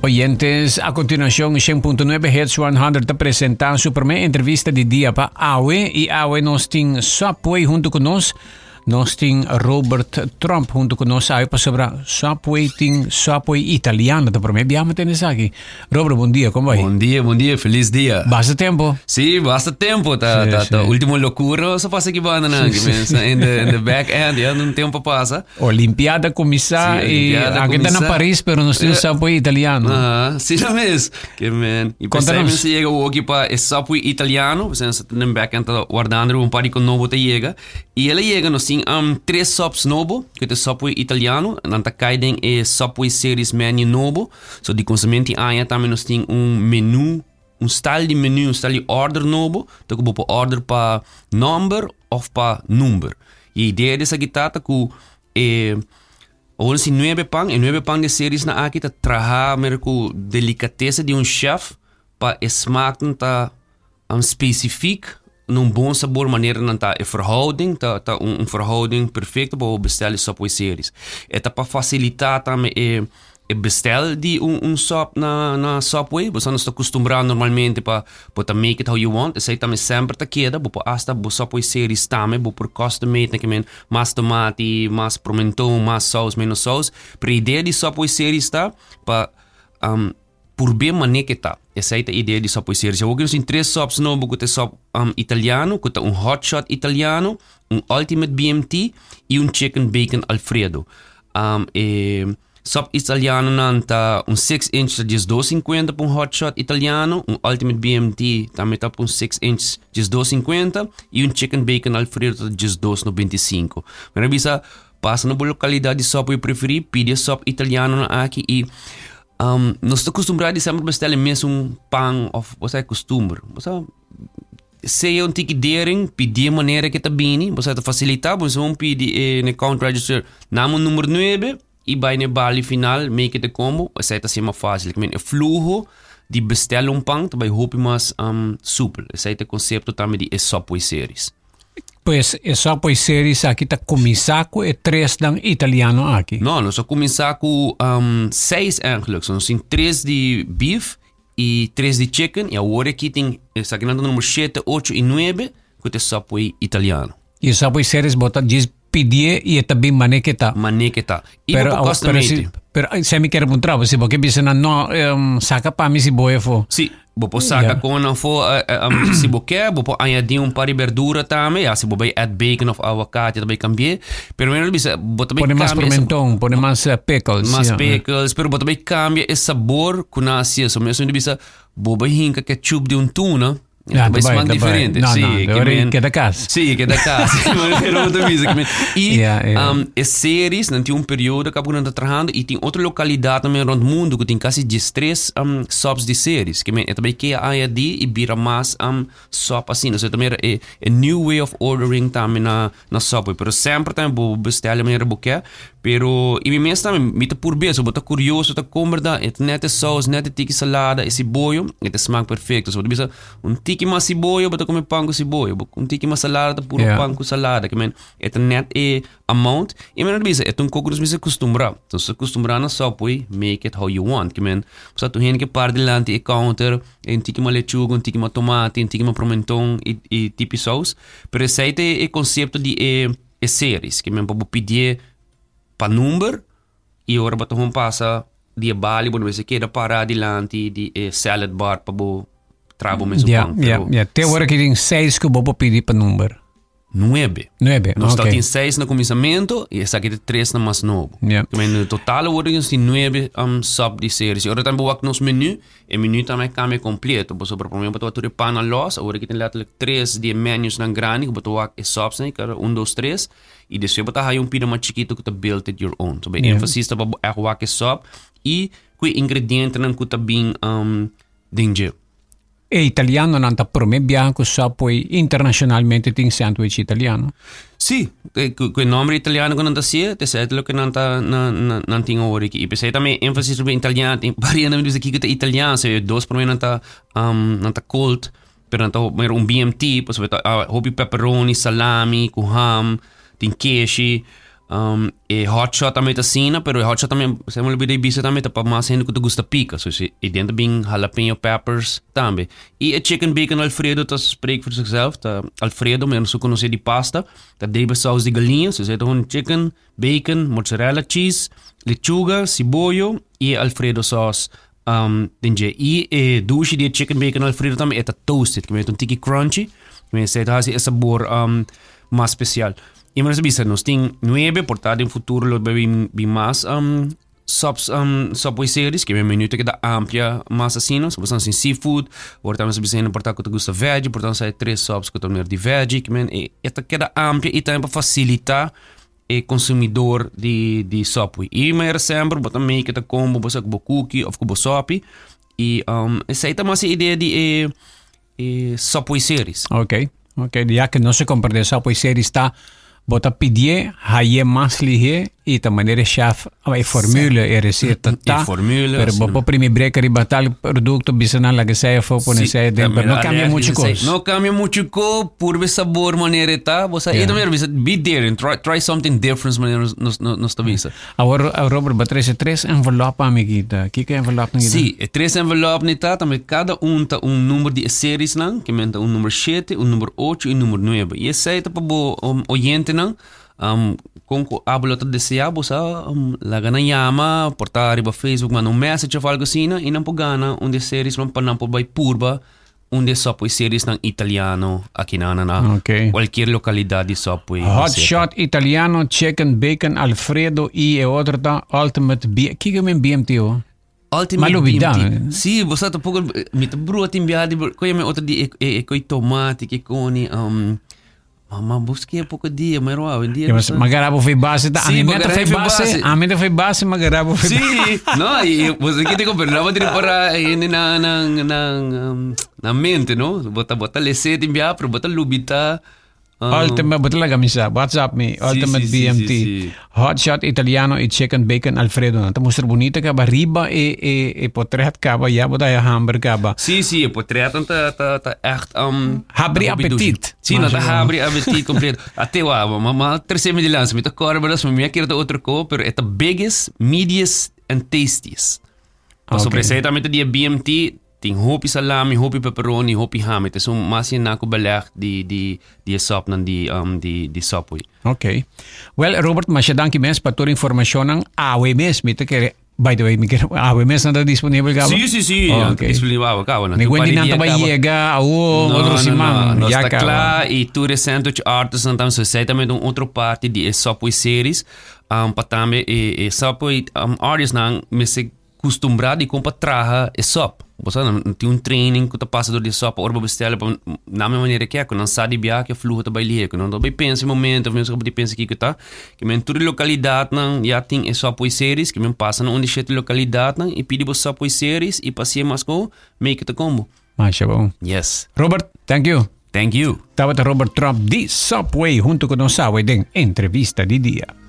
Oyentes, a continuación, 100.9 Hz 100 te presenta su primera entrevista de día para Awe. Y Awe nos tiene Subway junto con nos. Nos tiene Robert Tromp junto con nos. Awe para sobre Subway Italiano. Te primeiro viamo tienes aquí. Robert, bom dia, como vai? Bom dia, feliz dia. Basta tempo? Sim, basta tempo. Tá última loucura, só passa aqui banda, né? In the back end, já não tempo passa. Olimpiada começar e aqui tá na Paris, pero nós temos Subway Italiano. Sim, mesmo. Que man. E percebem se chega aqui para Subway Italiano, você está no back end guardando par de novo te chega. E ele chega nós tem três subs novo, que é Subway Italiano, nanta kaiden é Subway Series menu novo. So die consumenti aya também nós tem menu, style de menu, style de order novo, então que você order para number ou para número. E a ideia dessa guitarra é hoje se 9 pang de series na aqui tá trabalhar com delicateza de chef para smaken tá específico num bom sabor maneira não tá verhouding tá verhouding perfeito para bestellen Subway series. É para facilitar também bestel de sop na Subway, você não está acostumado normalmente para make it how you want, isso aí também sempre tá queda, para hasta o Subway series também, para custom made, né, mais tomate, mais pimentão, mais sauce, menos sauce, para a ideia de Subway series tá para por bem maneira que tá. Essa é a ideia de Subway series. Eu tenho três subs novos, que é sub italiano, que é Hotshot italiano, ultimate B.M.T e chicken bacon Alfredo. Sub italiano nanta 6 inch de 2,50 para Hotshot italiano, ultimate B.M.T também tá para 6 inch de 2,50 e chicken bacon Alfredo de 2,95. Mas bisa passa na localidade de Subway preferir, pede sub italiano na aqui e nós estamos acostumados a sempre bestellen mesmo pão ou você é costume. Você se ticketing pedir maneira que está bem, você está facilitar, você vai pedir no count register nome número 9 e vai na bali final make it combo, você está assim mais fácil. O fluxo de bestellen pão vai roupa mais súpel. Esse é o conceito também de Subway series. Pois é só pois series aqui tá começar com três dan italiano aqui. Não, nós só começar com 6 eigenlijk. Nós tem 3 de beef e 3 de chicken. E agora aqui tem essa aqui número 7, 8 e 9 que é Subway italiano. E só pois series bota diz pedir e também manequeta. E pero se me quer perguntar você porque bisa na no saca para mim se boia fo. Sim. Você saca com não for se você quer, você añadir par de verdura também, se você add bacon ou aguacate também cambiar. Pero menos bisa, você também põe mais pimentão, põe mais pickles. Mais pickles, pero você também cambia o sabor com a ciência. Mesmo bisa, você hinca ketchup de tuna. Mas são diferentes. Sim, que é da casa. Sim, que é da casa. E as séries, não tem período que a gente está trabalhando e tem outra localidade também no mundo que tem quase 13 subs de séries. Que é também que a ID e vira mais sub assim. Então também é new way of ordering também na Subway. Pero sempre também vou bestellen maneira que pero e mesmo também me tá por bem, você tá curioso, tá comer da, net sauce, net tiki salada, esse boio, smaak perfeito. Você bisa tiki mas cebolla, você come pão com cebolla, tiki mas salada, puro pão com salada, que men, net amount, e men bisa, coco se acostumbrar. Então se acostumbrar na Subway, make it how you want, que men, você tu hen que par delante e counter, tiki mas lechuga, tiki mas tomate, tiki mas pimentão e tipo sauce, pero esse é o conceito de séries, que men para pedir para número e agora vamos passar de bali, você quer parar adiante de salad bar para trabalhar mesmo pão. Até agora que tem 6 que eu vou pedir para número. 9. Nós temos 6 no começamento e essa aqui tem 3 na mais novo. No total agora tem 9 sub de séries. Agora também vou nos menu, e menu também cambia completo. Você por exemplo, para tu pão na loja, agora aqui tem letterlijk 3 de menus na grande, que você vai subs, né, cara, 1, 2, 3. E depois você vai pida mais chiquito que tu build it your own. So bem, ênfase está para o que sub e que ingrediente não que tá bem danger. E italiano não está por mim bianco só poi internacionalmente tem sandwich italiano. Sim, o nome italiano que não está certo, é certo que não está não tem hora aqui. E pensei também ênfase sobre italiano, tem variando aqui que é italiano, se dois por mim não está cold, pero não está B.M.T, pois vai hobby pepperoni, salami, com ham, tem queijo. E Hotshot também tá sina, pero Hotshot também, se me lembra bisa também tá para mais ainda que tu gosta pica, so se dentro bem jalapeno peppers também. E a chicken bacon Alfredo tá spreek voor zichzelf, tá Alfredo, men so conhece de pasta, tá debe saus de galinha, so zet gewoon chicken, bacon, mozzarella cheese, lechuga, cibollo e Alfredo sauce. E douche de chicken bacon Alfredo também é toasted, que é um tiki crunchy, que é esse sabor mais especial. E mas bisa nós tem 9 portado em futuro lo bem mais Subway series que é menu que dá amplia mais assim, nós portanto assim seafood, portanto bisa em portar que tu gosta veg, portanto sai 3 subs que tu mer de veg, que é da amplia e também para facilitar o consumidor de Subway. E mais sempre botar make it combo, botar com cookie ou com sopi e essa é também a ideia de Subway series. Ok, já que não se compra de Subway series está bota pedir, haie mais lihe e da maneira chef a formula e receita tá. Pero bopo primi break batal produto bisana la que sai fo pone sai tempo. Não cambia muita coisa. Não cambia muito coisa, por sabor maneira tá. Você e também be there and try something different maneira nos tabisa. Agora Robert batrese 3 envelope amiguita. Que envelope nita? Sim, 3 envelope nita, também cada tá número de séries não, que menta número 7, número 8 e número 9. E esse aí tá para oyente não. Kung ablo to desea bosa la gana llama portar arriba Facebook manda message of algo assim e não pogana onde series man panam por by purba onde Subway series ng Italiano aqui na qualquer localidade de Subway. Hotshot Italiano, chicken, bacon, Alfredo e outra tá Ultimate que é B.M.T o? Ultimate B.M.T. Sì, bosa to poco mi to bruto inviadi coi me outra di coi tomate che con Mama, busquei pouco dia, mas magarabo foi base, a minha foi base, magarabo foi base. Sim, não, e você que tem que comprar, não para na mente, não? Bota lesete enviar, para botar lubita. Ultimate, betul lah camisa. WhatsApp me, Ultimate B.M.T. Hotshot Italiano e chicken bacon Alfredo. Tá mostra bonita que riba e portret kaba ja boda ja hamburger kaba. Sim, e portret tá echt habri appetit. Sim, tá habri appetit completo. Até mama terceira medilança, me tá cor, mas me quer outra cor, pero é the biggest, meatiest and tastiest. Passo receita de B.M.T. Tem hopi salami, hopi pepperoni, hopi ham. Ito so mas yan ako balak di sop ng di Subway. Okay. Well, Robert, masyadang mes patur informasyon ng awe mes. Mito kaya, by the way, awe mes na disponible ka ba? Sí. Disponible ka ba? Nigwen din nanta ba yega, outro simang. Nós tá lá e tu recento de artes, então se sai também de outra parte de Subway series, patame e Subway artists nang mesig costumbrado e compra traha e sop. Você não tem training que tu passa do sop para orba bestela na minha maneira que é, que não sabe bem que fluxo tá baile, que não bem pensa em momento, mesmo que pensa que tá, que men toda localidade não já tem e Subway series, que men passa na onde chete localidade não e pede você Subway series e passeia mais com make it a combo. Mas bom. Yes. Robert, thank you. Thank you. Tabata Robert Tromp de Subway junto com nós din entrevista de dia.